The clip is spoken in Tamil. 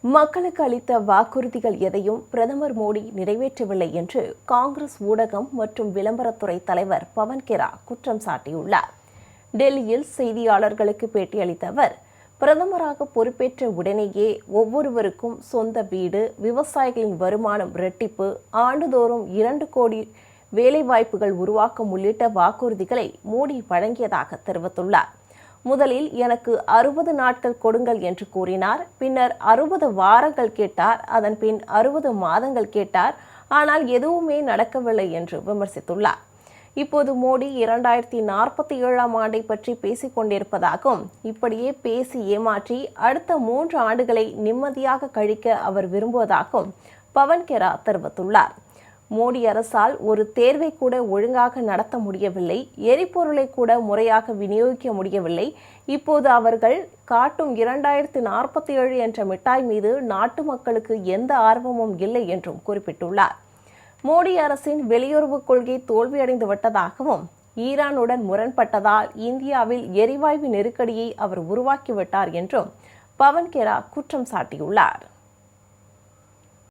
மக்களுக்கு அளித்த வாக்குறுதிகள் எதையும் பிரதமர் மோடி நிறைவேற்றவில்லை என்று காங்கிரஸ் ஊடகம் மற்றும் விளம்பரத்துறை தலைவர் பவன் கெரா குற்றம் சாட்டியுள்ளார். டெல்லியில் செய்தியாளர்களுக்கு பேட்டியளித்த அவர், பிரதமராக பொறுப்பேற்ற உடனேயே ஒவ்வொருவருக்கும் சொந்த வீடு, விவசாயிகளின் வருமானம் இரட்டிப்பு, ஆண்டுதோறும் 2 கோடி வேலைவாய்ப்புகள் உருவாக்கம் உள்ளிட்ட வாக்குறுதிகளை மோடி வழங்கியதாக தெரிவித்துள்ளார். முதலில் எனக்கு 60 நாட்கள் கொடுங்கள் என்று கூறினார். பின்னர் 60 வாரங்கள் கேட்டார். அதன் பின் 60 மாதங்கள் கேட்டார். ஆனால் எதுவுமே நடக்கவில்லை என்று விமர்சித்துள்ளார். இப்போது மோடி 2047ஆம் ஆண்டை பற்றி பேசிக் கொண்டிருப்பதாகவும், இப்படியே பேசி ஏமாற்றி அடுத்த 3 ஆண்டுகளை நிம்மதியாக கழிக்க அவர் விரும்புவதாகவும் பவன் கெரா தெரிவித்துள்ளார். மோடி அரசால் ஒரு தேர்வை கூட ஒழுங்காக நடத்த முடியவில்லை, எரிபொருளை கூட முறையாக விநியோகிக்க முடியவில்லை. இப்போது அவர்கள் காட்டும் 2047 என்ற மிட்டாய் மீது நாட்டு மக்களுக்கு எந்த ஆர்வமும் இல்லை என்றும் குறிப்பிட்டுள்ளார். மோடி அரசின் வெளியுறவு கொள்கை தோல்வியடைந்து விட்டதாகவும், ஈரானுடன் முரண்பட்டதால் இந்தியாவில் எரிவாயு நெருக்கடியை அவர் உருவாக்கிவிட்டார் என்றும் பவன் கெரா குற்றம் சாட்டியுள்ளார்.